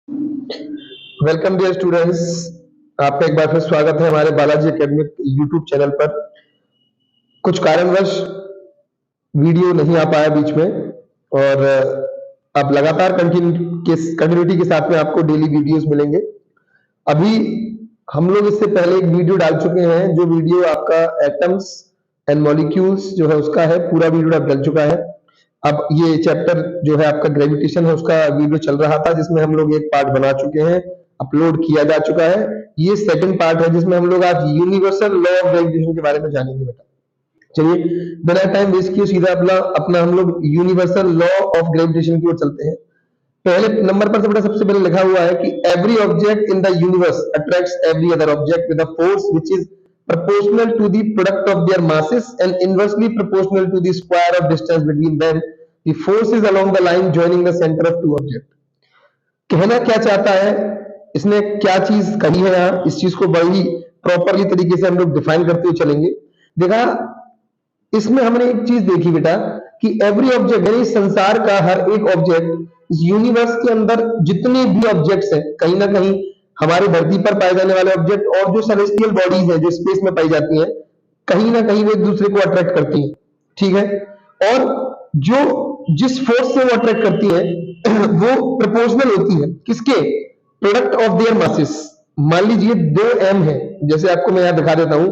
Welcome dear students. आपका एक बार फिर स्वागत है हमारे बालाजी एकेडमिक यूट्यूब चैनल पर। कुछ कारणवश वीडियो नहीं आ पाया बीच में, और अब लगातार कंटिन्यूटी के साथ में आपको डेली वीडियोस मिलेंगे। अभी हम लोग इससे पहले एक वीडियो डाल चुके हैं, जो वीडियो आपका एटम्स एंड मॉलिक्यूल्स जो है उसका है, पूरा वीडियो डल चुका है। अब ये चैप्टर जो है आपका ग्रेविटेशन है, उसका वीडियो चल रहा था, जिसमें हम लोग एक पार्ट बना चुके हैं, अपलोड किया जा चुका है। ये सेकंड पार्ट है, जिसमें हम लोग आज यूनिवर्सल लॉ ऑफ ग्रेविटेशन के बारे में जानेंगे बेटा। चलिए बिना टाइम वेस्ट किए सीधा अपना अपना हम लोग यूनिवर्सल लॉ ऑफ ग्रेविटेशन की ओर चलते हैं। पहले नंबर पर बेटा सबसे पहले लिखा हुआ है कि every object in the universe attracts every other object with a force which is proportional to the product of their masses and inversely proportional to the square of distance between them. The force is along the line joining the center of two objects. कहना क्या चाहता है, इसने क्या चीज कही है यहाँ, इस चीज को बड़ी प्रॉपरली तरीके से हम लोग डिफाइन करते हुए चलेंगे। देखा, इसमें हमने एक चीज देखी बेटा कि एवरी ऑब्जेक्ट यानी संसार का हर एक ऑब्जेक्ट, इस यूनिवर्स के अंदर जितने भी ऑब्जेक्ट्स हैं, कहीं ना कहीं हमारी धरती पर पाए जाने वाले ऑब्जेक्ट और जो सेलेस्टियल बॉडीज हैं जो स्पेस में पाई जाती हैं, कहीं ना कहीं वो एक दूसरे को अट्रैक्ट करती हैं, ठीक है। और जो जिस फोर्स से वो अट्रैक्ट करती है वो प्रोपोर्शनल होती है किसके, प्रोडक्ट ऑफ देयर मासेस। मान लीजिए 2m है, जैसे आपको मैं यहाँ दिखा देता हूं,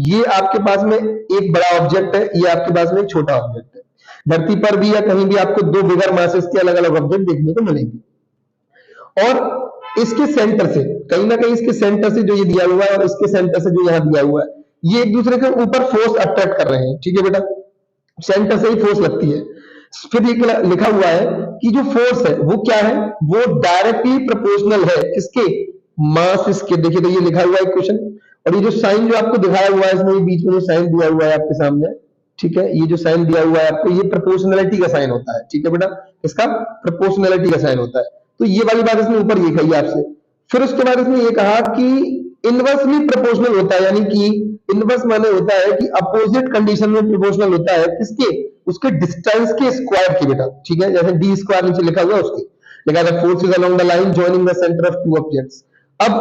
ये आपके पास में एक बड़ा ऑब्जेक्ट है, ये आपके पास में एक छोटा ऑब्जेक्ट है। धरती पर भी या कहीं भी आपको दो बिगर मासेस के अलग अलग ऑब्जेक्ट देखने को मिलेंगे। और इसके सेंटर से, कहीं ना कहीं इसके सेंटर से जो ये दिया हुआ है और इसके सेंटर से जो यहाँ दिया हुआ है, ये एक दूसरे के ऊपर फोर्स अट्रैक्ट कर रहे हैं, ठीक है बेटा। सेंटर से ही फोर्स लगती है। फिर ये लिखा हुआ है कि जो फोर्स है वो क्या है, वो डायरेक्टली प्रोपोर्शनल है किसके, मास इसके। देखिए तो ये लिखा हुआ है इक्वेशन, और ये जो साइन जो आपको दिखाया हुआ है इसमें बीच में जो साइन दिया हुआ है आपके सामने, ठीक है, ये जो साइन दिया हुआ है आपको, ये प्रोपोर्शनलिटी का साइन होता है, ठीक है बेटा, इसका प्रोपोर्शनलिटी का साइन होता है। तो ये वाली बात इसमें ऊपर ये कही आपसे। फिर उसके बाद इसमें ये कहा कि इनवर्सली प्रोपोर्शनल होता है, यानी कि इनवर्स माने होता है कि अपोजिट कंडीशन में प्रोपोर्शनल होता है किसके, उसके डिस्टेंस के स्क्वायर की बेटा, ठीक है। जैसे डी स्क्वायर नीचे लिखा हुआ है उसके लिखा है force is along the line joining the centre of two objects. अब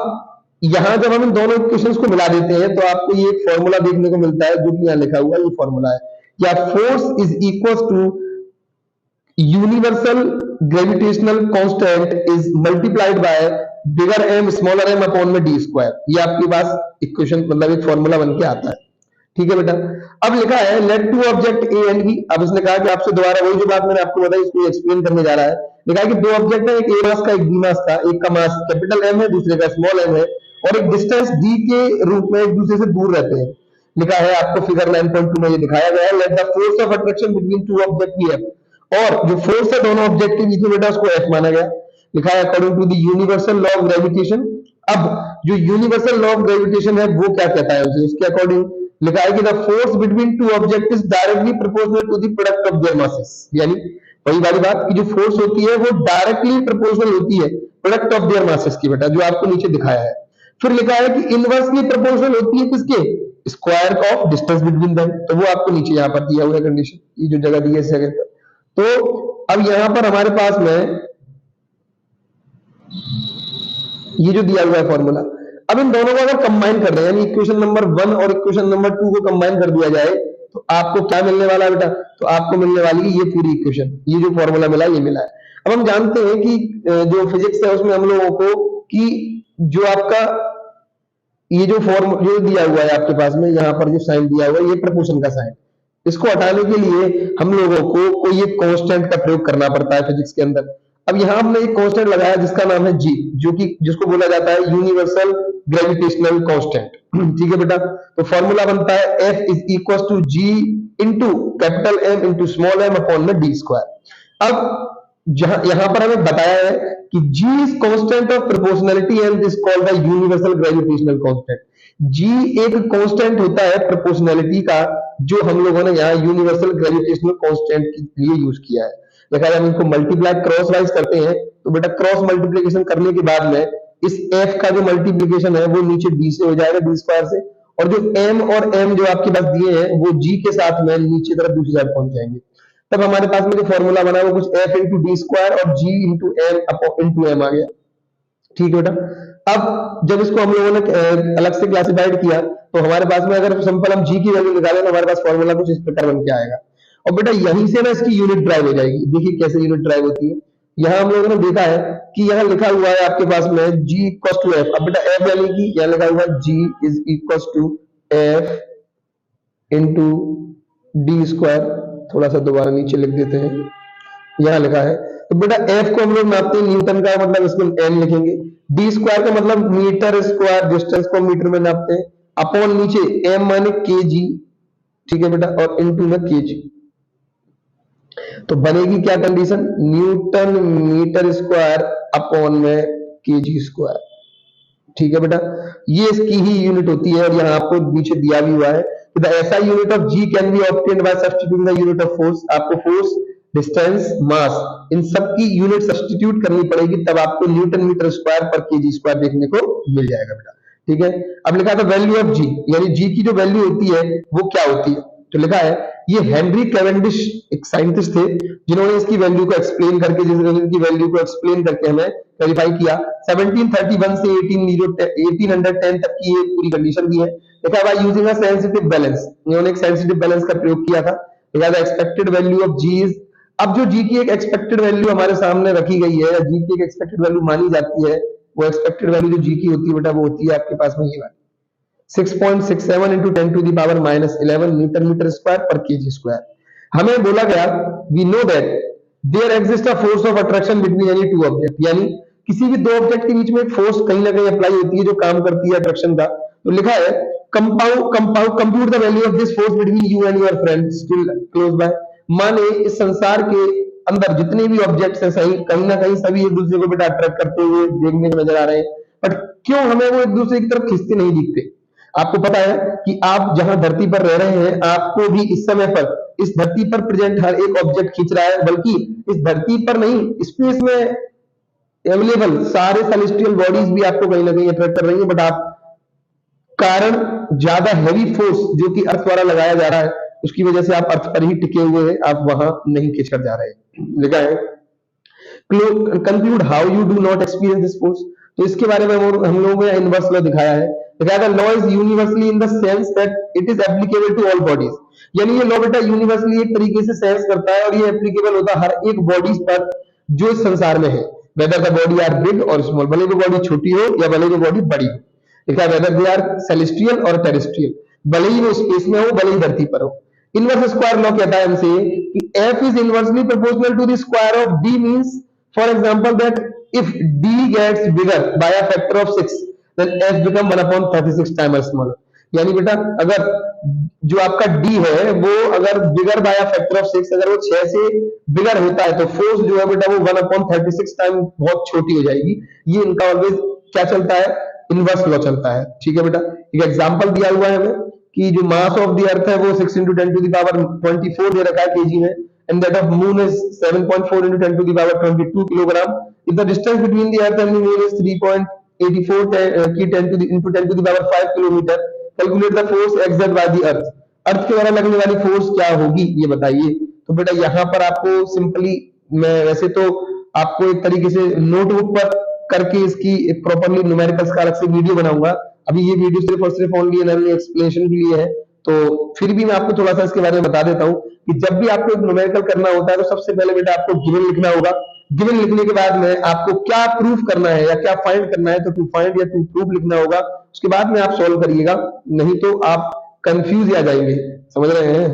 यहां जब हम इन दोनों इक्वेशंस को मिला देते हैं तो आपको ये फॉर्मूला देखने को मिलता है, जो कि यहां लिखा हुआ है, ये फॉर्मूला है, या force is equal to universal gravitational constant is multiplied by bigger M smaller M upon में डी स्क्वायर। ये आपके पास इक्वेशन मतलब एक फॉर्मूला बन के आता है, ठीक है बेटा। अब लिखा है let to object A and B. अब इसने कहा कि आपसे दोबारा वही जो बात मैंने आपको बताई इसको एक्सप्लेन करने जा रहा है। लिखा है कि दो ऑब्जेक्ट है, एक ए मास का एक बी मास का, एक का मास कैपिटल एम है दूसरे का स्मॉल एम है, और एक डिस्टेंस डी के रूप में एक दूसरे से दूर रहते हैं। लिखा है आपको फिगर 9.2 में ये दिखाया गया है, let the force of attraction between two object be F. और जो फोर्स है दोनों ऑब्जेक्ट के बीच में बेटा उसको एफ माना गया। लिखा है according to the universal law of gravitation. अब जो यूनिवर्सल लॉ ऑफ ग्रेविटेशन है वो क्या कहता है उसे, उसके अकॉर्डिंग लिखा है कि the force between two object is directly proportional to the product of their masses. यानी वही वाली बात कि जो फोर्स होती है वो डायरेक्टली प्रोपोर्शनल होती है प्रोडक्ट ऑफ देयर मासेस की बेटा, जो आपको नीचे दिखाया है। फिर लिखा है कि इनवर्सली प्रोपोर्शनल होती है किसके, square of distance between them. तो वो आपको नीचे यहाँ पर दिया हुआ है कंडीशन, ये जो जगह दी है इस जगह पर। तो अब यहां पर हमारे पास में ये जो दिया हुआ है फॉर्मूला, अब इन दोनों को अगर कंबाइन कर रहे हैं, यानी इक्वेशन नंबर 1 और इक्वेशन नंबर 2 को कंबाइन कर दिया जाए तो आपको क्या मिलने वाला है बेटा, तो आपको मिलने वाली है ये पूरी इक्वेशन, ये जो फॉर्मूला मिला ये मिला है। अब हम जानते हैं कि जो फिजिक्स है उसमें हम लोगों को कि जो आपका ये जो फॉर्म जो दिया हुआ है आपके पास में, यहाँ पर जो साइन दिया हुआ है ये प्रोपोर्शन का साइन, इसको हटाने के लिए हम लोगों को कोई एक कांस्टेंट का प्रयोग करना पड़ता है फिजिक्स के अंदर। अब यहां हमने एक कांस्टेंट लगाया जिसका नाम है जी, जो कि जिसको बोला जाता है यूनिवर्सल ग्रेविटेशनल कांस्टेंट, ठीक है बेटा। तो फॉर्मूला बनता है F is equal to G into capital M into small m upon में डी स्क्वायर। अब यहां पर हमें बताया है कि g is constant of proportionality and is called the universal gravitational constant. g एक कांस्टेंट होता है प्रोपोर्शनलिटी का, जो हम लोगों ने यहाँ यूनिवर्सल ग्रेविटेशनल कांस्टेंट के लिए यूज किया है। देखा जाए हम इनको मल्टीप्लाई क्रॉस वाइज करते हैं तो बेटा क्रॉस मल्टीप्लीकेशन करने के बाद में इस f का जो मल्टीप्लीकेशन है वो नीचे d से हो जाएगा, d स्क्वायर से, और जो m और m जो आपके पास दिए हैं वो g के साथ में नीचे तरफ दूसरी साइड पहुंच जाएंगे। तब हमारे पास में जो फॉर्मूला बना वो कुछ f इंटू डी स्क्वायर और g into M into M आ गया। ठीक है बेटा। अब जब इसको हम लोगों ने अलग से क्लासिफाइड किया तो हमारे पास में अगर सिंपल हम जी की वैल्यू निकालें तो हमारे पास फॉर्मूला कुछ इस प्रकार बन के आएगा। और बेटा यहीं से ना इसकी यूनिट ड्राइव हो जाएगी। देखिए कैसे यूनिट ड्राइव होती है। यहाँ हम लोगों ने देखा है कि यहाँ लिखा हुआ है आपके पास में जी इक्वल टू एफ। अब बेटा एफ यानी कि यहाँ लिखा हुआ है G is equal to F into D square. थोड़ा सा दोबारा नीचे लिख देते हैं, यहाँ लिखा है। तो बेटा एफ को हम लोग नापते हैं न्यूटन का, मतलब इसमें एन लिखेंगे। डी स्क्वायर का मतलब मीटर स्क्वायर, डिस्टेंस को मीटर में नापते हैं। अपॉन नीचे एम माने के जी, ठीक है बेटा, और इनटू में के जी। तो बनेगी क्या condition, Newton metre square upon में के जी स्क्वायर। ठीक है बेटा, ये इसकी ही यूनिट होती है और यहाँ आपको नीचे दिया भी हुआ है। The SI unit of G can be obtained by substituting the unit of force. आपको फोर्स, डिस्टेंस, मास, इन सब की यूनिट सब्स्टिट्यूट करनी पड़ेगी, तब आपको Newton metre square per kg square देखने को मिल जाएगा बेटा। ठीक है, अब लिखा था वैल्यू ऑफ जी, यानी जी की जो वैल्यू होती है वो क्या होती है। तो लिखा है ये हेनरी कैवेंडिश एक साइंटिस्ट थे जिन्होंने इसकी वैल्यू को एक्सप्लेन करके, जिसकी वैल्यू को एक्सप्लेन करके हमें वेरीफाई किया। 1731 से 1810 तक की ये पूरी कंडीशन दी है। देखा by using a sensitive balance, इन्होंने एक सेंसिटिव बैलेंस का प्रयोग किया था। देखा the expected value of G is, अब जो जी की एक एक्सपेक्टेड वैल्यू हमारे सामने रखी गई है, जी की एक एक्सपेक्टेड वैल्यू मानी जाती है, वो एक्सपेक्टेड वैल्यू जो जी की होती है बेटा वो होती है आपके पास में ये वाली 6.67 into 10 to the power minus 11 Newton metre square per kg square. हमें बोला गया we know that there exist a force of attraction between any two object, यानी किसी भी दो ऑब्जेक्ट के बीच में एक फोर्स कहीं ना कहीं अप्लाई होती है जो काम करती है अट्रैक्शन का। तो लिखा है compute the value of this force between you and your friend still close by. माने इस संसार के अंदर जितने भी ऑब्जेक्ट्स हैं सही कहीं ना कहीं सभी एक दूसरे को बेटा अट्रैक्ट करते हुए देखने को नजर आ रहे हैं, बट क्यों हमें वो एक दूसरे की तरफ खींचते नहीं दिखते। आपको पता है कि आप जहां धरती पर रह रहे हैं आपको भी इस समय पर इस धरती पर प्रेजेंट हर एक ऑब्जेक्ट खींच रहा है, बल्कि इस धरती पर नहीं स्पेस में अवेलेबल सारे सेलेस्टियल बॉडीज भी आपको कहीं ना कहीं अट्रैक्ट कर रही है, बट आप कारण ज्यादा हैवी फोर्स जो कि अर्थ द्वारा लगाया जा रहा है उसकी वजह से आप अर्थ पर ही टिके हुए हैं, आप वहां नहीं खींच कर जा रहे हैं। लिखा है conclude how you do not experience this force. तो इसके बारे में हम लोगों ने इनवर्स लॉ दिखाया है। Law is universally in the sense that it is applicable to all bodies, यानी ये लॉ बेटा यूनिवर्सली एक तरीके से सेंस करता है और ये एप्लीकेबल होता है हर एक बॉडीज पर जो इस संसार में है, whether the body are big और स्मॉल, भले वो बॉडी छोटी हो या भले वो बॉडी बड़ी हो। लिखा है वेदर दे आर सेलेस्टियल और टेरेस्ट्रियल, भले ही वो स्पेस में हो भले ही धरती पर हो। इनवर्स स्क्वायर लॉ कहता है हमसे कि f is inversely proportional to the square of d, means for example that if d gets bigger by a factor of 6 then f become 1/36 times smaller। यानी बेटा अगर जो आपका d है वो अगर बिगर बाय अ फैक्टर ऑफ 6, अगर वो 6 से बिगर होता है तो फोर्स जो है बेटा वो 1/36 टाइम बहुत छोटी हो जाएगी। ये इनका ऑलवेज क्या चलता है, इनवर्स लॉ चलता है। ठीक है बेटा, एक एग्जांपल दिया हुआ है हमें कि जो मास ऑफ द अर्थ है वो 6 into 10 to the power 24 दे रखा है केजी में, and that of moon is 7.4 into 10 to the power 22 kilogram. If the distance between the earth and the moon is 3.84 की 10 to the into 10 to the power 5 kilometre, calculate the force exert by the earth. Earth के द्वारा लगने वाली force क्या होगी ये बताइए। तो बेटा यहाँ पर आपको सिंपली, मैं वैसे तो आपको एक तरीके से नोटबुक पर करके इसकी प्रॉपर्ली न्यूमेरिकल्स का अलग से वीडियो बनाऊंगा, अभी ये वीडियो सिर्फ और सिर्फ ओनली एक्सप्लेनेशन के लिए है। तो फिर भी मैं आपको थोड़ा सा इसके बारे में बता देता हूँ कि जब भी आपको एक न्यूमेरिकल करना होता है तो सबसे पहले बेटा आपको गिवन लिखना होगा। गिवन लिखने के बाद में आपको क्या प्रूफ करना है या क्या फाइंड करना है, तो टू फाइंड या टू प्रूफ लिखना होगा। उसके बाद में आप सॉल्व करिएगा, नहीं तो आप कंफ्यूज आ जाएंगे, समझ रहे हैं।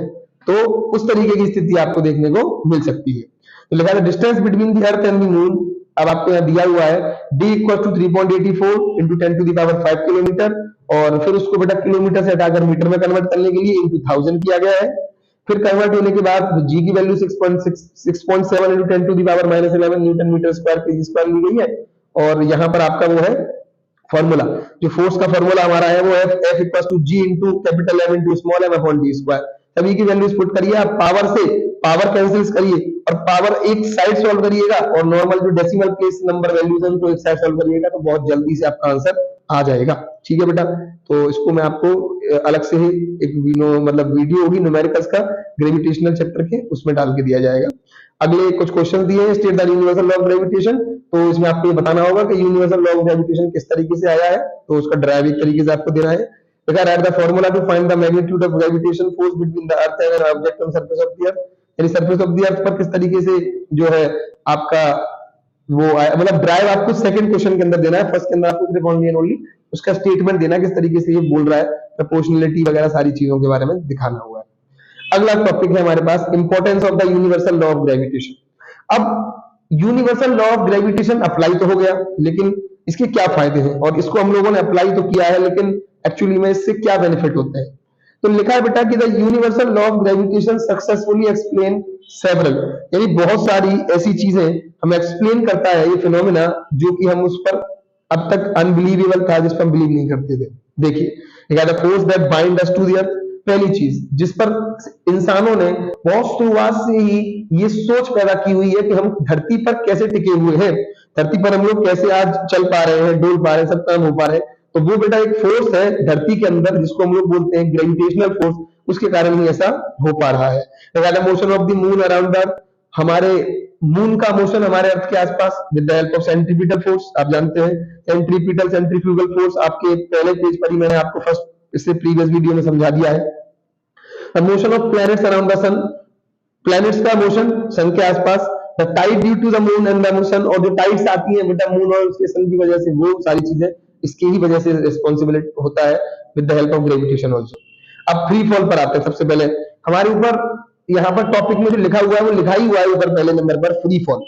तो उस तरीके की स्थिति आपको देखने को मिल सकती है। तो लिखा है distance between the earth and the moon, अब आपको यहाँ दिया हुआ है d equal to 3.84 into 10 to the power 5 kilometre, और फिर उसको बेटा किलोमीटर से हटाकर मीटर में कन्वर्ट करने के लिए इंटू 1000 किया गया है। फिर कन्वर्ट होने के बाद g की value 6.7 into 10 to the power -11 Newton metre square KG square ली गई है। और यहाँ पर आपका वो है फॉर्मूला, जो फोर्स का फॉर्मूला हमारा है वो है F equal to G into capital M into small m upon d square. सभी की वैल्यूज पुट करिए, आप पावर से पावर कैंसिल्स करिए और पावर एक साइड सॉल्व करिएगा और नॉर्मल जो डेसिमल प्लेस नंबर वैल्यूज हैं उनको एक साइड सॉल्व करिएगा तो बहुत जल्दी से आपका आंसर आ जाएगा। ठीक है बेटा, तो इसको मैं आपको अलग से ही एक मतलब वीडियो होगी न्यूमेरिकल्स का ग्रेविटेशनल चैप्टर के, उसमें डाल के दिया जाएगा। अगले कुछ क्वेश्चन दिए हैं, state the universal law of gravitation. तो इसमें आपको ये बताना होगा कि यूनिवर्सल लॉ ऑफ ग्रेविटेशन किस तरीके से आया है, तो उसका ड्राइव एक तरीके से आपको देना है। देखा, write the formula to find the magnitude of gravitation force between the earth and an object on surface of the earth, यानी सरफेस ऑफ द अर्थ पर किस तरीके से जो है आपका वो मतलब ड्राइव आपको सेकंड क्वेश्चन के अंदर देना है, फर्स्ट के अंदर आपको सिर्फ ओनली एंड ओनली उसका स्टेटमेंट देना है, किस तरीके से ये बोल रहा है, प्रोपोर्शनलिटी वगैरह सारी चीजों के बारे में दिखाना हुआ है। अगला टॉपिक है हमारे पास importance of the universal law of gravitation. अब universal law of gravitation apply तो हो गया, लेकिन इसके क्या फायदे हैं, और इसको हम लोगों ने अप्लाई तो किया है, लेकिन एक्चुअली में इससे क्या बेनिफिट होते हैं। तो लिखा है बेटा कि the universal law of gravitation successfully explain several, यानी बहुत सारी ऐसी चीजें हम एक्सप्लेन करता है ये फिनोमेना जो कि हम उस पर अब तक अनबिलीवेबल था, जिस पर हम बिलीव नहीं करते थे। देखिए, लिखा है the force that bind us to the earth, पहली चीज जिस पर इंसानों ने बहुत शुरुआत से ही ये सोच पैदा की हुई है कि हम धरती पर कैसे टिके हुए हैं, धरती पर हम लोग कैसे आज चल पा रहे हैं, डोल पा रहे हैं, सब काम हो पा रहे हैं, तो वो बेटा एक फोर्स है धरती के अंदर जिसको हम लोग बोलते हैं ग्रेविटेशनल फोर्स, उसके कारण ही ऐसा हो पा रहा है। Motion of the moon around earth, हमारे मून का मोशन हमारे अर्थ के आसपास with the help of centripetal force, आप जानते हैं सेंट्रीपिटल सेंट्रीफ्यूगल फोर्स, आपके पहले पेज पर ही मैंने आपको फर्स्ट इससे प्रीवियस वीडियो में समझा दिया है। Motion of planets around the sun, planets का मोशन सन के आसपास, the tide due to the moon and the sun, और जो टाइड्स आती हैं बेटा मून और उसके सन की वजह से, वो सारी चीजें इसकी ही वजह से रिस्पॉन्सिबिलिटी होता है with the help of gravitation also. अब फ्री फॉल पर आते हैं। सबसे पहले हमारे ऊपर यहाँ पर टॉपिक में जो लिखा हुआ है वो लिखा ही हुआ है ऊपर पहले नंबर पर, फ्री फॉल।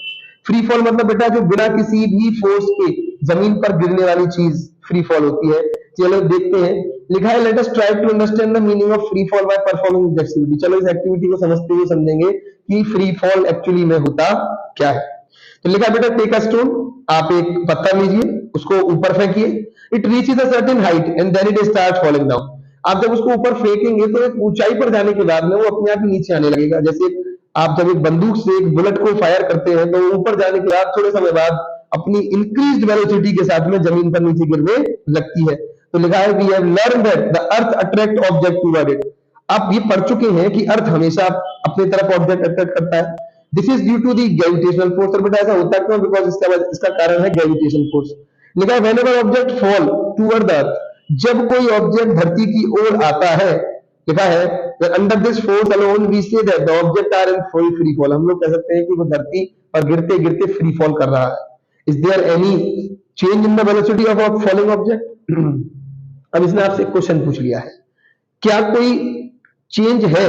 फ्री फॉल मतलब बेटा जो बिना किसी भी फोर्स के जमीन पर गिरने वाली चीज फ्री फॉल होती है। चलो देखते हैं, लिखा है let us try to understand the meaning of free fall by performing this activity. चलो इस एक्टिविटी को समझते हुए समझेंगे कि फ्री फॉल एक्चुअली में होता क्या है। तो लिखा है बेटा टेक अ स्टोन, आप एक पत्थर लीजिए, उसको ऊपर फेंकिए, it reaches a certain height and then it start falling down. आप जब उसको ऊपर फेंकेंगे तो एक ऊंचाई पर जाने के बाद में वो अपने आप नीचे आने लगेगा। जैसे आप जब एक बंदूक से एक बुलेट को फायर करते हैं तो ऊपर जाने के बाद थोड़े समय बाद अपनी इंक्रीज्ड वेलोसिटी के साथ में जमीन पर नीचे गिरने लगती है। तो लिखा है we have learn that the earth attract object toward it. आप ये पढ़ चुके हैं कि अर्थ हमेशा अपनी तरफ ऑब्जेक्ट अट्रैक्ट करता है। This is due to the gravitational force. और बेटा ऐसा होता क्यों? बिकॉज इसका कारण है ग्रेविटेशन फोर्स। लिखा है whenever object fall toward the earth, जब कोई ऑब्जेक्ट धरती की ओर आता है, लिखा है under this force alone we say that the object are in full free fall. हम लोग कह सकते हैं कि वो धरती पर गिरते गिरते फ्री फॉल कर रहा है। Is there any change in the velocity of a falling object? अब इसने आपसे एक क्वेश्चन पूछ लिया है, क्या कोई चेंज है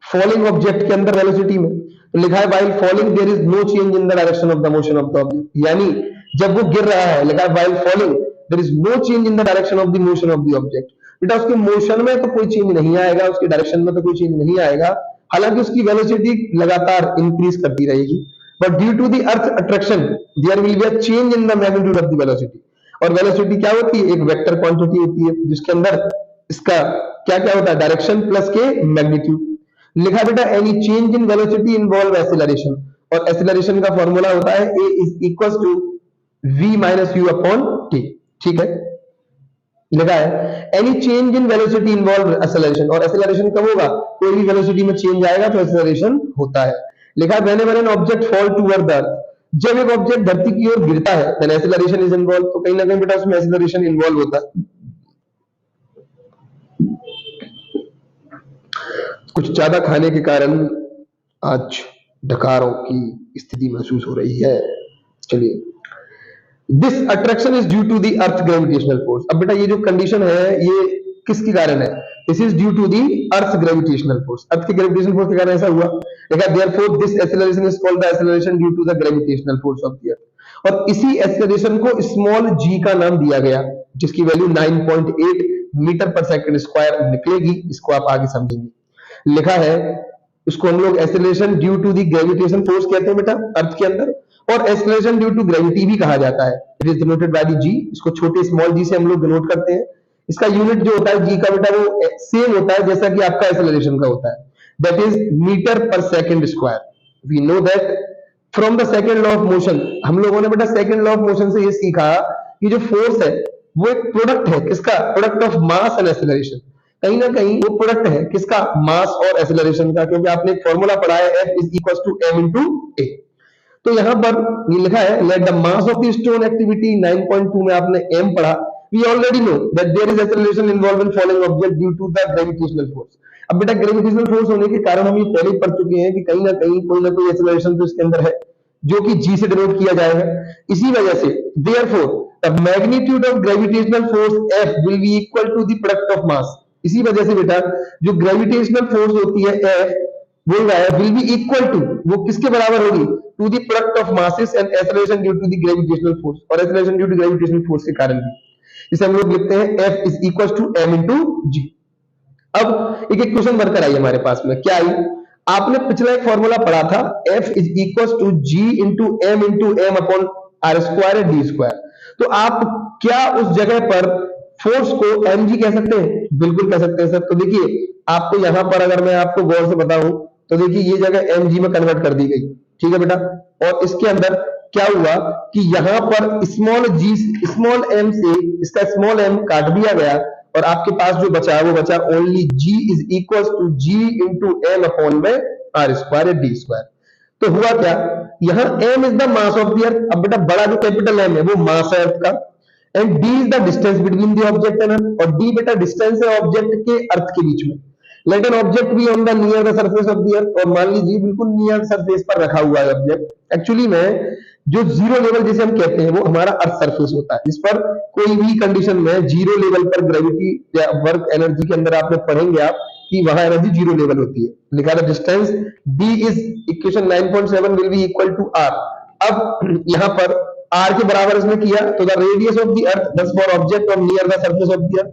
फॉलिंग ऑब्जेक्ट के अंदर वेलोसिटी में? तो लिखा है while falling there is no change in the direction of the motion of the object, यानी जब वो गिर रहा है, लिखा है while falling there is no change in the direction of the motion of the object. बेटा उसके मोशन में तो कोई चेंज नहीं आएगा, उसके डायरेक्शन में तो कोई चेंज नहीं आएगा, हालांकि उसकी वेलोसिटी लगातार इंक्रीज करती रहेगी। But due to the earth attraction there will be a change in the magnitude of the velocity. और वेलोसिटी क्या होती है? एक वेक्टर क्वांटिटी होती है जिसके अंदर इसका क्या क्या होता है? डायरेक्शन प्लस के मैग्नीट्यूड। लिखा बेटा any change in velocity involve acceleration, और एक्सेलरेशन का फॉर्मूला होता है a is equal to v minus u upon t। ठीक है, लिखा है any change in velocity involve acceleration, और एक्सेलरेशन कब होगा? कोई भी वेलोसिटी में चेंज आएगा तो एक्सेलरेशन होता है। लिखा है whenever an object fall toward the earth, जब एक ऑब्जेक्ट धरती की ओर गिरता है देन एक्सेलरेशन इज इन्वॉल्व, तो कहीं ना कहीं बेटा उसमें एक्सेलरेशन इन्वॉल्व होता है। कुछ ज्यादा खाने के कारण आज डकारों की स्थिति महसूस हो रही है। चलिए, this attraction is due to the earth gravitational force. अब बेटा ये जो कंडीशन है ये किसके कारण है? This is due to the earth gravitational force, earth के ग्रेविटेशनल फोर्स के कारण ऐसा हुआ। देखा therefore this acceleration is called the acceleration due to the gravitational force of the earth. और इसी एक्सेलरेशन को स्मॉल g का नाम दिया गया, जिसकी value 9.8 metre per second square निकलेगी। इसको आप आगे समझेंगे। लिखा है उसको हम लोग acceleration due to the gravitation force कहते हैं बेटा अर्थ के अंदर, और एक्सेलरेशन ड्यू टू ग्रेविटी भी कहा जाता है। It is denoted by the g, इसको छोटे स्मॉल g से हम लोग डिनोट करते हैं। इसका यूनिट जो होता है g का बेटा वो सेम होता है जैसा कि आपका एक्सेलरेशन का होता है, that is metre per second square. We know that from the second law of motion. हम लोगों ने बेटा सेकंड लॉ ऑफ मोशन से ये सीखा कि जो फोर्स है वो एक प्रोडक्ट है किसका? Product of mass and acceleration. कहीं ना कहीं वो प्रोडक्ट है किसका? मास और एक्सेलरेशन का, क्योंकि आपने एक फॉर्मूला पढ़ा है F is equal to m into A. तो यहाँ पर ये लिखा है let the mass of the stone activity 9.2 में आपने m पढ़ा, we already know that there is acceleration involve in following object due to the gravitational force. अब बेटा ग्रेविटेशनल फोर्स होने के कारण हम ये पहले ही पढ़ चुके हैं कि कहीं ना कोई एक्सेलरेशन तो इसके अंदर है जो कि g से डिनोट किया जाएगा। इसी वजह से therefore the magnitude of gravitational force F will be equal to the product of mass। इसी वजह से बेटा जो ग्रेविटेशनल फोर्स होती है F बोल रहा है विल बी इक्वल टू, वो किसके बराबर होगी, to the product of masses and acceleration due to the gravitational force, और acceleration due to gravitational force के कारण भी। इसे हम लोग लिखते हैं F is equal to m into g. अब एक एक क्वेश्चन बनकर आई हमारे पास में, क्या आई, आपने पिछला एक फॉर्मूला पढ़ा था F is equal to G into m upon R square d square. तो आप क्या उस जगह पर फोर्स को mg कह सकते हैं? बिल्कुल कह सकते हैं सर। तो देखिए आपको यहां पर अगर मैं आपको गौर से बताऊं तो देखिए ये जगह mg में कन्वर्ट कर दी गई, ठीक है बेटा। और इसके अंदर क्या हुआ कि यहां पर स्मॉल g स्मॉल m से इसका स्मॉल m काट दिया गया और आपके पास जो बचा वो बचा only g is equal to g into m upon में आर स्क्वायर डी स्क्वायर। तो हुआ क्या, यहाँ m is the mass of the earth. अब बेटा बड़ा जो कैपिटल m है वो मास है अर्थ का, and d is the distance between the object and earth, और d बेटा डिस्टेंस है ऑब्जेक्ट के अर्थ के बीच में। Let an object be on the near the surface of the earth, और मान लीजिए बिल्कुल नियर सरफेस पर रखा हुआ है ऑब्जेक्ट। एक्चुअली में जो जीरो लेवल जिसे हम कहते हैं वो हमारा अर्थ सरफेस होता है। इस पर कोई भी कंडीशन में जीरो लेवल पर ग्रेविटी या वर्क एनर्जी के अंदर आपने पढ़ेंगे आप कि वहां एनर्जी जीरो लेवल होती है। लिखा था distance d is equation 9.7 will be equal to r। अब यहाँ पर r के बराबर इसमें किया तो the radius of the earth thus for object on near the surface of the earth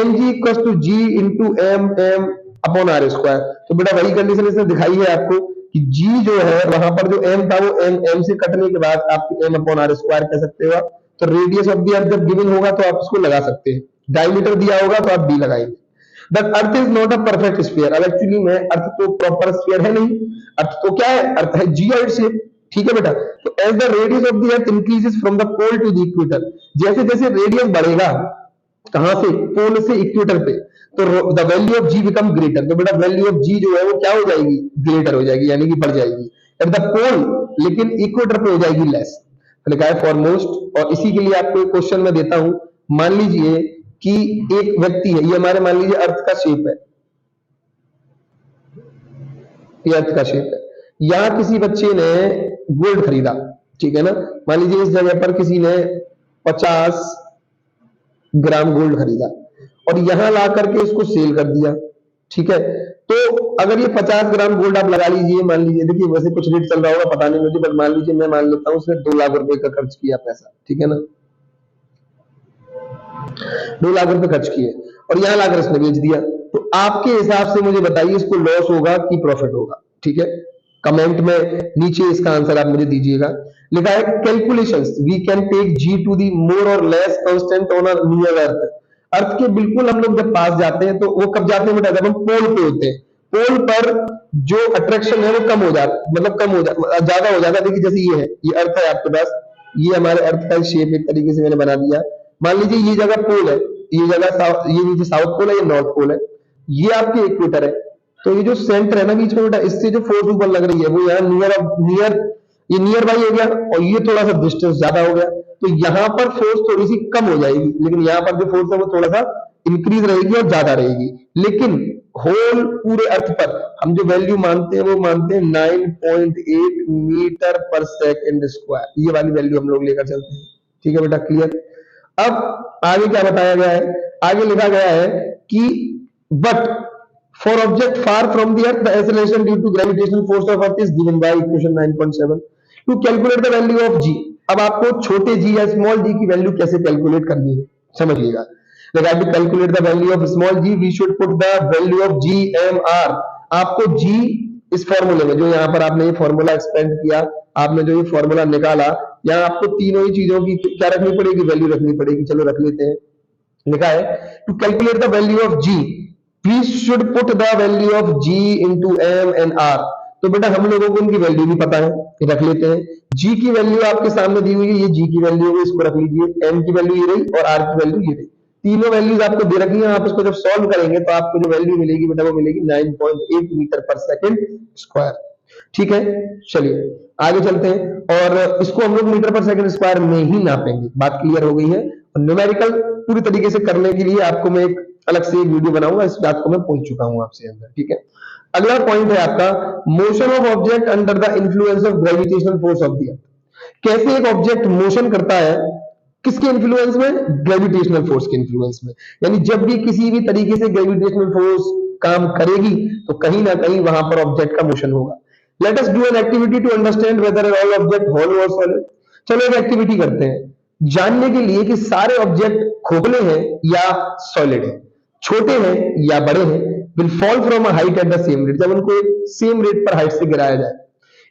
mg equals to g into m upon R square. तो बेटा वही कंडीशन इसने दिखाई है आपको कि g जो है वहां पर जो m था वो m से कटने के बाद आप m अपॉन आर स्क्वायर कह सकते हो। तो रेडियस ऑफ द अर्थ जब गिवन होगा तो आप इसको लगा सकते हैं, डायमीटर दिया होगा तो आप d लगाएंगे। The earth is not a perfect sphere. अब एक्चुअली में अर्थ तो प्रॉपर स्फीयर है नहीं, अर्थ तो क्या है, अर्थ है जियोइड शेप, ठीक है बेटा। तो as the radius of the earth increases from the pole to the equator, जैसे जैसे रेडियस बढ़ेगा कहां से, पोल से इक्वेटर पे, तो the value of G become greater. तो बेटा वैल्यू ऑफ जी जो है वो क्या हो जाएगी, ग्रेटर हो जाएगी, यानी कि बढ़ जाएगी एट द पोल, लेकिन इक्वेटर पे हो जाएगी लेस। तो लिखा है फॉर मोस्ट। और इसी के लिए आपको एक क्वेश्चन मैं देता हूं, मान लीजिए कि एक व्यक्ति है, ये हमारे मान लीजिए अर्थ का शेप है, ये अर्थ का शेप है, यहां किसी बच्चे ने गोल्ड खरीदा, ठीक है ना। मान लीजिए इस जगह पर किसी ने 50 ग्राम गोल्ड खरीदा और यहां ला करके इसको सेल कर दिया, ठीक है। तो अगर ये 50 ग्राम गोल्ड आप लगा लीजिए, मान लीजिए, देखिए वैसे कुछ रेट चल रहा होगा पता नहीं मुझे, बट मान लीजिए मैं मान लेता हूं उसने 2 लाख रुपए का खर्च किया पैसा, ठीक है ना, 2 लाख रुपए खर्च किए और यहां लाकर इसने बेच दिया। तो आपके हिसाब से मुझे बताइए इसको लॉस होगा कि प्रॉफिट होगा, ठीक है। कमेंट में नीचे इसका आंसर आप मुझे दीजिएगा। लिखा है calculations we can take g to the more or less constant on a near earth. Earth के बिल्कुल हम लोग जब पास जाते हैं तो वो कब जाते हैं बेटा, जब हम पोल पे होते हैं। पोल पर जो अट्रैक्शन है वो कम हो जाता, मतलब कम हो जाता, ज्यादा हो जाता है। देखिए जैसे ये है, ये अर्थ है आपके पास, ये हमारे अर्थ का शेप एक तरीके से मैंने बना दिया। मान लीजिए ये जगह पोल है, ये जगह ये नीचे साउथ पोल है, ये नॉर्थ पोल है, ये आपके इक्वेटर है। तो ये जो सेंटर है ना बीच में बेटा, इससे जो फोर्स ऊपर लग रही है वो यहाँ नियर ये नियर बाई हो गया और ये थोड़ा सा डिस्टेंस ज्यादा हो गया। तो यहाँ पर फोर्स थोड़ी सी कम हो जाएगी, लेकिन यहाँ पर जो फोर्स है वो थोड़ा सा इंक्रीज रहेगी और ज्यादा रहेगी। लेकिन होल पूरे अर्थ पर हम जो वैल्यू मानते हैं वो मानते हैं 9.8 मीटर पर सेकेंड स्क्वायर, ये वाली वैल्यू हम लोग लेकर चलते हैं, ठीक है बेटा, क्लियर। अब आगे क्या बताया गया है, आगे लिखा गया है कि but for object far from the earth the acceleration due to gravitational force of earth is given by equation 9.7 to calculate the value of g. अब आपको छोटे जी या स्मॉल जी की वैल्यू कैसे कैलकुलेट करनी है समझिएगा। Regarding calculate the value of small g, we should put the value of g m r। आपको g इस फॉर्मूले में, जो यहाँ पर आपने ये फॉर्मूला एक्सपेंड किया, आपने जो ये फॉर्मूला निकाला, यहाँ आपको तीनों ही चीजों की क्या रखनी पड़ेगी, वैल्यू रखनी पड़ेगी। चलो रख लेते हैं। लिखा है to calculate the value of g we should put the value of g into m and r। तो बेटा हम लोगों को उनकी वैल्यू भी पता है, रख लेते हैं। g की वैल्यू आपके सामने दी हुई है, ये g की वैल्यू है, इसको रख लीजिए। m की वैल्यू ये रही और r की वैल्यू ये रही, तीनों वैल्यूज आपको दे रखी है। आप इसको जब सॉल्व करेंगे तो आपको जो वैल्यू मिलेगी बेटा वो मिलेगी 9.8 मीटर पर सेकंड स्क्वायर। ठीक है, चलिए आगे चलते हैं और इसको हम लोग मीटर पर सेकंड स्क्वायर में ही नापेंगे। बात क्लियर हो गई है। और न्यूमेरिकल पूरी तरीके से करने के लिए आपको मैं एक अलग से एक वीडियो बनाऊंगा, इस बात को मैं पूछ चुका हूं आपसे अंदर, ठीक है। अगला पॉइंट है आपका motion of object under the influence of gravitational force of the अर्थ। कैसे एक ऑब्जेक्ट मोशन करता है, किसके इन्फ्लुएंस में? ग्रेविटेशनल फोर्स के इन्फ्लुएंस में। यानी जब भी किसी भी तरीके से ग्रेविटेशनल फोर्स काम करेगी तो कहीं ना कहीं वहां पर ऑब्जेक्ट का मोशन होगा। Let us do an activity to understand whether all object hollow or solid. चलो एक एक्टिविटी करते हैं जानने के लिए कि सारे ऑब्जेक्ट खोखले हैं या सॉलिड है, छोटे हैं या बड़े हैं। Will fall from a height eight the same rate, जब उनको सेम रेट पर हाइट से गिराया जाए।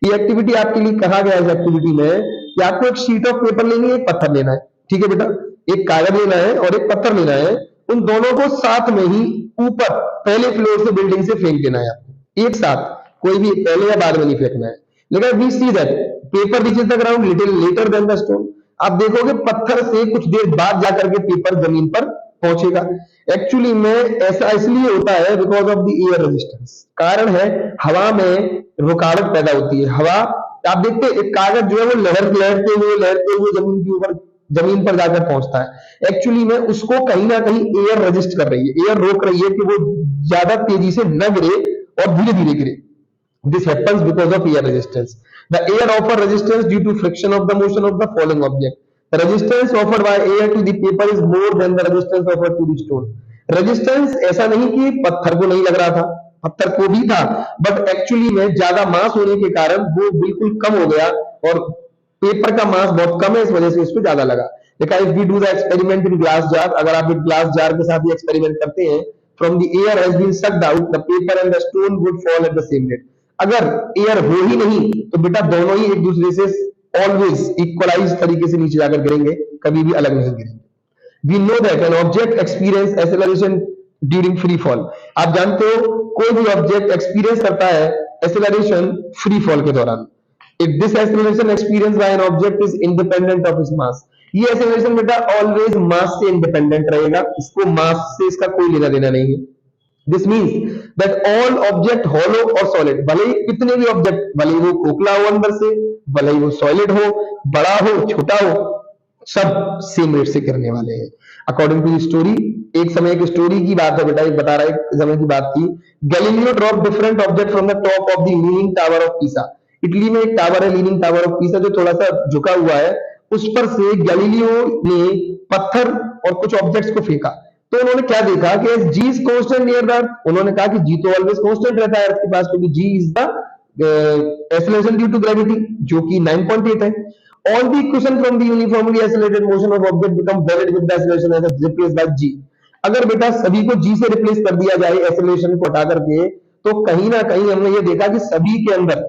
ये एक्टिविटी आपके लिए कहा गया है इस एक्टिविटी में कि आपको एक शीट ऑफ पेपर लेनी है, एक पत्थर लेना है, ठीक है बेटा। एक कागज लेना है और एक पत्थर लेना है, उन दोनों को साथ में ही ऊपर पहले फ्लोर से बिल्डिंग से फेंक देना है आपको एक साथ, कोई भी पहले या बाद में नहीं फेंकना है। लेकिन we see that paper reaches the ground little later than the stone. आप देखोगे पत्थर से कुछ देर बाद जाकर के पेपर जमीन पर पहुंचेगा। एक्चुअली में ऐसा इसलिए होता है because of the air resistance. कारण है हवा में रुकावट पैदा होती है। हवा आप देखते हैं एक कागज जो है वो लहरते हुए जमीन पर जाकर पहुंचता है। एक्चुअली में उसको कहीं ना कहीं एयर रेजिस्ट कर रही है, एयर रोक रही है कि वो ज्यादा तेजी से न गिरे और धीरे धीरे गिरे। This happens because of air resistance. The air offer resistance due to friction of the motion of the falling object. The resistance offered by air to the paper is more than the resistance offered to the stone. Resistance ऐसा नहीं कि पत्थर को नहीं लग रहा था, पत्थर को भी था, बट एक्चुअली में ज्यादा मास होने के कारण वो बिल्कुल कम हो गया और पेपर का मास बहुत कम है, इस वजह से इस पे ज्यादा लगा। लेकिन if we do the experiment in glass jar, अगर आप एक ग्लास जार के साथ ये एक्सपेरिमेंट करते हैं, from the air has been sucked out, the paper and the stone would fall at the same rate. अगर एयर हो ही नहीं तो बेटा दोनों ही एक दूसरे से ऑलवेज इक्वलाइज तरीके से नीचे जाकर गिरेंगे, कभी भी अलग नहीं गिरेंगे। We know that an object experience acceleration during free fall. आप जानते हो कोई भी ऑब्जेक्ट एक्सपीरियंस करता है एक्सेलरेशन फ्री फॉल के दौरान। If this acceleration experience by an object is independent of its mass, ये एक्सेलरेशन बेटा ऑलवेज मास से इंडिपेंडेंट रहेगा, इसको मास से इसका कोई लेना देना नहीं है। This means that all object hollow or solid, भले ही कितने भी ऑब्जेक्ट, भले ही वो खोखला हो अंदर से, भले ही वो सॉलिड हो, बड़ा हो छोटा हो, सब सेम रेट से गिरने वाले हैं। अकॉर्डिंग टू स्टोरी, एक समय की स्टोरी की बात है बेटा, एक बता रहा है एक समय की बात थी। Galileo drop different object from the top of the leaning tower of Pisa. Italy में एक टावर है लीनिंग टावर ऑफ पीसा जो थोड़ा सा झुका हुआ है, उस पर से गैलीलियो ने पत्थर और कुछ ऑब्जेक्ट्स को फेंका। तो उन्होंने क्या देखा कि g is constant near the earth. उन्होंने कहा कि जी तो ऑलवेज कांस्टेंट रहता है अर्थ के पास, क्योंकि g is the acceleration due to gravity जो कि 9.8 है। All the equation from the uniformly accelerated motion of object become valid with the acceleration as replaced by g। अगर बेटा सभी को g से रिप्लेस कर दिया जाए एक्सेलरेशन को हटा करके, तो कहीं ना कहीं हमने ये देखा कि सभी के अंदर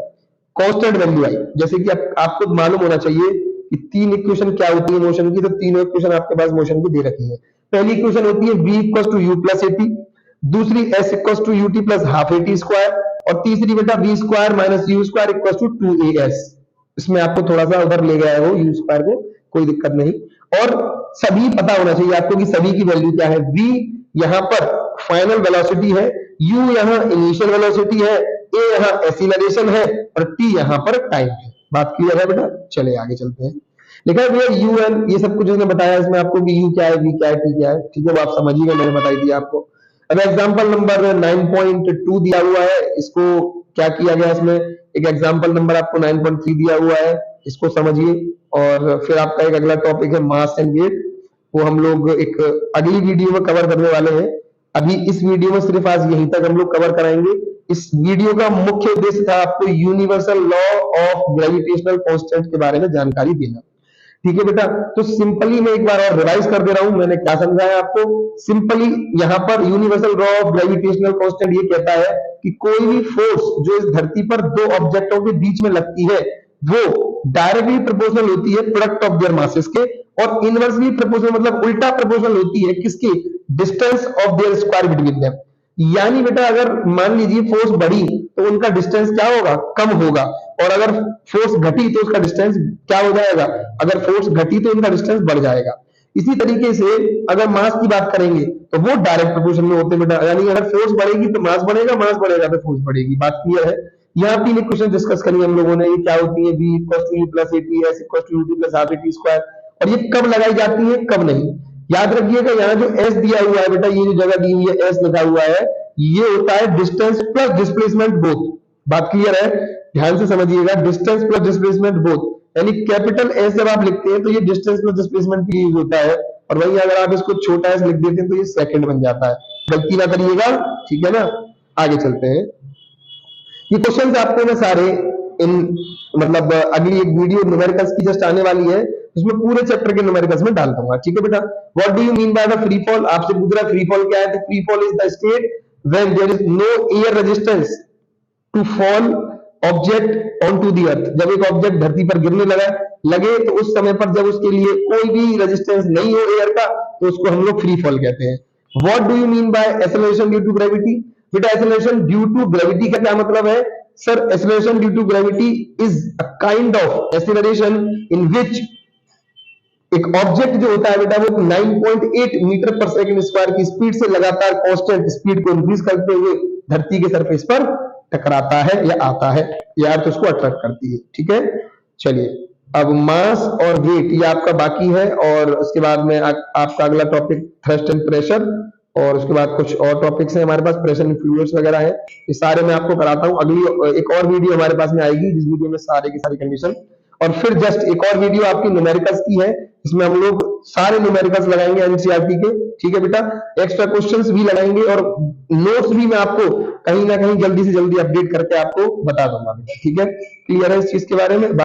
कांस्टेंट वैल्यू आई। जैसे कि आपको मालूम होना चाहिए कि तीन इक्वेशन क्या होती है मोशन की, तो तीनों इक्वेशन आपके पास मोशन की दे रखी है। पहली इक्वेशन होती है v equals to u plus at, दूसरी s equals to ut plus half at square, और तीसरी बेटा v square minus u square equals to 2as। इसमें आपको थोड़ा सा उधर ले गया है वो u स्क्वायर को, कोई दिक्कत नहीं। और सभी पता होना चाहिए आपको कि सभी की वैल्यू क्या है। v यहाँ पर फाइनल वेलोसिटी है, u यहाँ इनिशियल वेलोसिटी है, a यहाँ एक्सीलरेशन है और t यहाँ पर टाइम है। बात क्लियर है बेटा? चले आगे चलते हैं। लिखा है यू एन, ये सब कुछ उसने बताया इसमें आपको कि यू क्या है, वी क्या है, टी क्या है, ठीक है, वो आप समझिएगा, मैंने बताई दिया आपको। अब एग्जांपल नंबर 9.2 दिया हुआ है, इसको क्या किया गया इसमें, एक एग्जांपल नंबर आपको 9.3 दिया हुआ है, इसको समझिए। और फिर आपका एक अगला टॉपिक है मास एंड वेट, वो हम लोग एक अगली वीडियो में कवर करने वाले हैं। अभी इस वीडियो में सिर्फ आज यहीं तक हम लोग कवर कराएंगे। इस वीडियो का मुख्य उद्देश्य था आपको universal law of gravitational constant के बारे में जानकारी देना, ठीक है बेटा। तो सिंपली मैं एक बार और रिवाइज कर दे रहा हूं, मैंने क्या समझाया आपको। सिंपली यहाँ पर universal law of gravitational constant ये कहता है कि कोई भी फोर्स जो इस धरती पर दो ऑब्जेक्टों के बीच में लगती है वो डायरेक्टली प्रोपोर्शनल होती है प्रोडक्ट ऑफ देयर मासेस के, और इनवर्सली प्रोपोर्शनल मतलब उल्टा प्रोपोर्शनल होती है किसके, distance of their square between them. यानी बेटा अगर मान लीजिए फोर्स बढ़ी तो उनका डिस्टेंस क्या होगा, कम होगा, और अगर फोर्स घटी तो उसका डिस्टेंस क्या हो जाएगा, अगर फोर्स घटी तो उनका डिस्टेंस बढ़ जाएगा। इसी तरीके से अगर मास की बात करेंगे तो वो डायरेक्ट प्रोपोर्शन में होते हैं बेटा, यानी अगर फोर्स बढ़ेगी तो मास बढ़ेगा, मास बढ़ेगा तो फोर्स बढ़ेगी। बात क्लियर है? यहाँ 3 इक्वेशन डिस्कस करी हम लोगों ने, ये क्या होती है, v equals to u plus at, s equals to ut plus half at square, और ये कब लगाई जाती है कब नहीं। याद रखिएगा यहाँ जो s दिया हुआ है बेटा, ये जो जगह दी हुई है s लिखा हुआ है, ये होता है डिस्टेंस प्लस डिस्प्लेसमेंट बोथ। बात क्लियर है, ध्यान से समझिएगा, डिस्टेंस प्लस डिस्प्लेसमेंट बोथ, यानी कैपिटल एस जब आप लिखते हैं तो ये डिस्टेंस प्लस डिस्प्लेसमेंट के लिए यूज होता है, और वहीं अगर आप इसको छोटा एस लिख देते हैं तो ये सेकंड बन जाता है। गलती ना करिएगा, ठीक है ना। आगे चलते हैं, ये क्वेश्चन आपको मैं सारे इन मतलब अगली एक वीडियो न्यूमेरिकल्स की जस्ट आने वाली है, उसमें पूरे चैप्टर के न्यूमेरिकल्स में डाल दूंगा, ठीक है बेटा। What do you mean by the free fall, आपसे पूछ रहा है फ्री फॉल क्या है, तो free fall is the state when there is no air resistance to fall object on to the earth. जब एक ऑब्जेक्ट धरती पर गिरने लगे तो उस समय पर जब उसके लिए कोई भी रेजिस्टेंस नहीं हो एयर का, तो उसको हम लोग फ्री फॉल कहते हैं। What do you mean by acceleration due to gravity, बेटा एक्सेलरेशन ड्यू टू ग्रेविटी का क्या मतलब है sir, acceleration due to gravity is a kind of acceleration in which एक ऑब्जेक्ट जो होता है बेटा वो 9.8 मीटर पर सेकंड स्क्वायर की स्पीड से लगातार कांस्टेंट स्पीड को इंक्रीज करते हुए धरती के सरफेस पर टकराता है या आता है, या अर्थ उसको अट्रैक्ट करती है, ठीक है। चलिए अब मास और वेट ये आपका बाकी है, और उसके बाद में आपका अगला टॉपिक थ्रस्ट एंड प्रेशर, और उसके बाद कुछ और टॉपिक्स हैं हमारे पास, प्रेशर एंड फ्लूइड्स वगैरह है, ये सारे मैं आपको कराता हूँ। अगली एक और वीडियो हमारे पास में आएगी जिस वीडियो में सारे की सारी कंडीशन, और फिर जस्ट एक और वीडियो आपकी न्यूमेरिकल्स की है, इसमें हम लोग सारे न्यूमेरिकल्स लगाएंगे एनसीईआरटी के, ठीक है बेटा। एक्स्ट्रा क्वेश्चंस भी लगाएंगे और नोट्स भी मैं आपको कहीं ना कहीं जल्दी से जल्दी अपडेट करके आपको बता दूंगा बेटा, ठीक है। क्लियर है इस चीज के बारे में।